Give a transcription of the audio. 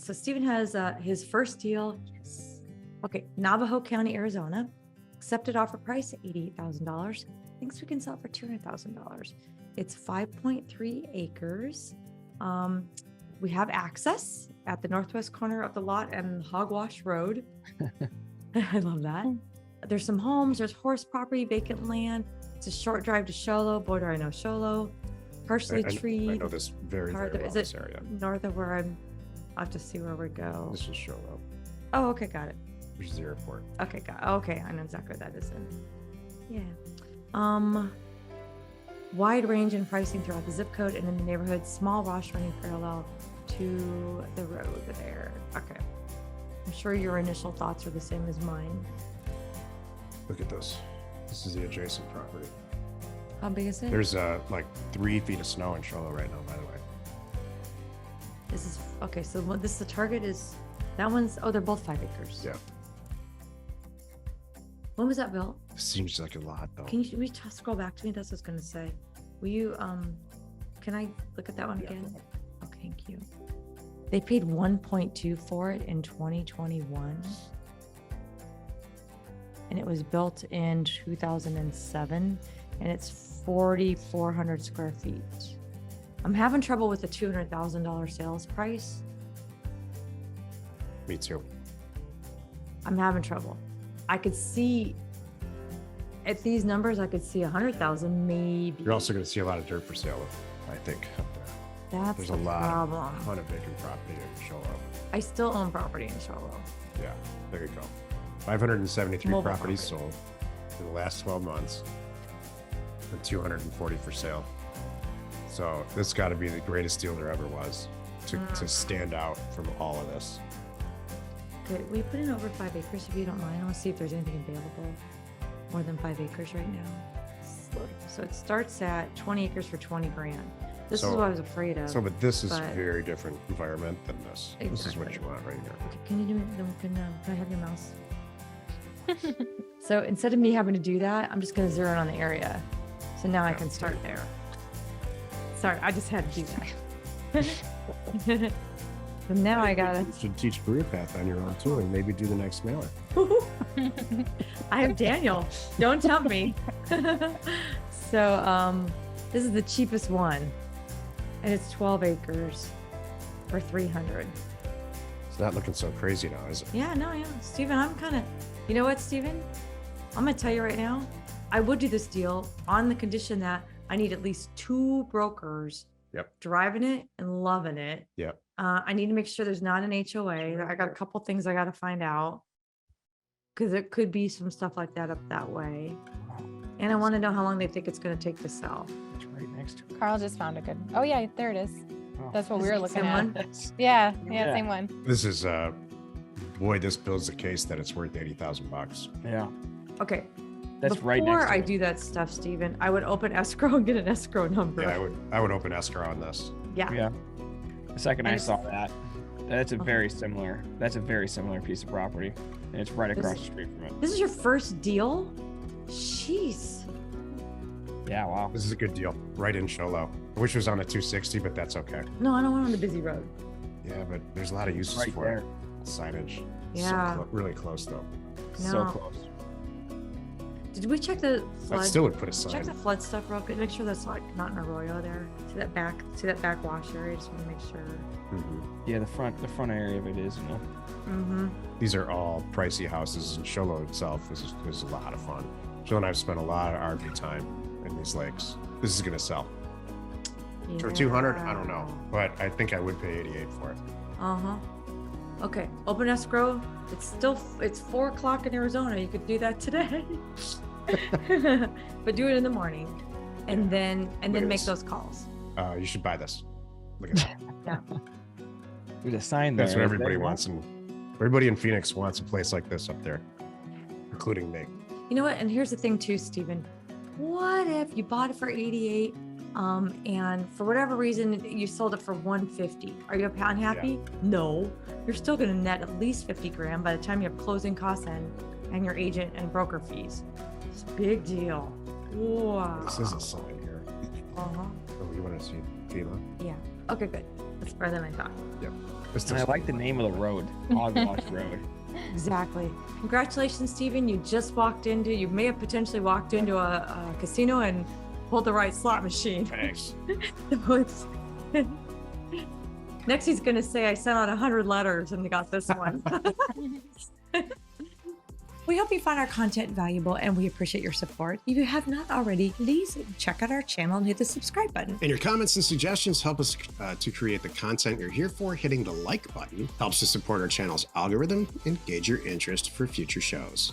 So Stephen has his first deal. Yes. Okay, Navajo County, Arizona. Accepted offer price $88,000. Thinks we can sell it for $200,000. It's 5.3 acres. We have access at the northwest corner of the lot and Hogwash Road. I love that. There's some homes. There's horse property, vacant land. It's a short drive to Sholo. Boy, do I know Sholo. Partially treed. I know this very well, Is this it area. north of where I'll have to see where we go. This is Sholo, Oh, okay, got it. which is the airport. Okay, okay, I know exactly what that is then. Yeah. Wide range in pricing throughout the zip code and in the neighborhood. Small wash running parallel to the road there. Okay. I'm sure your initial thoughts are the same as mine. Look at this. This is the adjacent property. How big is it? There's like 3 feet of snow in Sholo right now, by the way. This is okay. So what the target is? That one's. Oh, they're both 5 acres. Yeah. When was that built? Seems like a lot though. Can you scroll back to me? That's what I was gonna say. Will you can I look at that one again? Oh, thank you. They paid 1.2 for it in 2021. And it was built in 2007 and it's 4,400 square feet. I'm having trouble with the $200,000 sales price. Me too. I'm having trouble. I could see at these numbers, I could see 100,000 maybe. You're also going to see a lot of dirt for sale, I think, up there. That's There's the a lot, problem. a ton of vacant property in Sholo. I still own property in Sholo. Yeah, there you go. 573 Mobile properties property. sold in the last 12 months and 240 for sale. So this got to be the greatest deal there ever was to stand out from all of this. Okay, we put in over 5 acres if you don't mind. I want to see if there's anything available more than 5 acres right now. So it starts at 20 acres for 20 grand. This is what I was afraid of. But this is a very different environment than this. Exactly. This is what you want right here. Okay, can you do it? Can I have your mouse? So instead of me having to do that, I'm just going to zero in on the area. So now I can start there. Sorry, I just had to do that. But now I gotta. You should teach career path on your own too, and maybe do the next mailer. I have Daniel. Don't tempt me. So this is the cheapest one, and it's 12 acres for 300. It's not looking so crazy now, is it? Yeah, no, yeah, Steven, I'm kind of. You know what, Steven? I'm gonna tell you right now. I would do this deal on the condition that I need at least 2 brokers. Yep. Driving it and loving it. Yep. I need to make sure there's not an HOA. I got a couple things I got to find out because it could be some stuff like that up that way. And I want to know how long they think it's going to take to sell. It's right next to it. Carl just found a good. Oh yeah, there it is. Oh. That's what we Is were it looking same at. one? Yeah, Yeah. same one. This is boy, this builds the case that it's worth $80,000. Yeah, Okay. that's right next Before to I it. do that stuff, Steven, I would open escrow and get an escrow number. Yeah, I would open escrow on this. Yeah. Yeah. The second And I it's- saw that, that's a Okay. very similar. That's a very similar piece of property, and it's right This- across the street from it. This is your first deal? Jeez. Yeah. Wow. This is a good deal. Right in Sholo. I wish it was on a 260, but that's okay. No, I don't want on the busy road. Yeah, but there's a lot of uses Right for there. it. Signage. Yeah. So really close though. So No. close. Did we check the I flood? still would put a Check sign. the flood stuff real quick. Make sure that's like not an arroyo there. See that back wash area. Just want to make sure. Mhm. Yeah, the front area of it is, you know. Mm-hmm. These are all pricey houses, and Sholo itself is a lot of fun. Jill and I have spent a lot of RV time in these lakes. This is gonna sell. For 200, I don't know, but I think I would pay 88 for it. Uh-huh. Okay, open escrow. It's 4 o'clock in Arizona. You could do that today. But do it in the morning and then make Yes. those calls. You should buy this. Look at that. Yeah. There's a sign there. That's what is everybody there? wants, and everybody in Phoenix wants a place like this up there, including me. You know what? And here's the thing too, Steven. What if you bought it for 88 and for whatever reason you sold it for 150? Are you unhappy? No. You're still going to net at least 50 grand by the time you have closing costs and your agent and broker fees. It's a big deal. Wow. This is a sign here. Uh-huh. Oh, you want to see FEMA? Yeah. Okay, good. That's better than I thought. It's And I just- like the name of the road, Hogwash Road. Exactly. Congratulations, Steven. You may have potentially walked into a casino and pulled the right slot machine. Thanks. Next, he's going to say, I sent out 100 letters and got this one. We hope you found our content valuable and we appreciate your support. If you have not already, please check out our channel and hit the subscribe button. And your comments and suggestions help us to create the content you're here for. Hitting the like button helps to support our channel's algorithm and gauge your interest for future shows.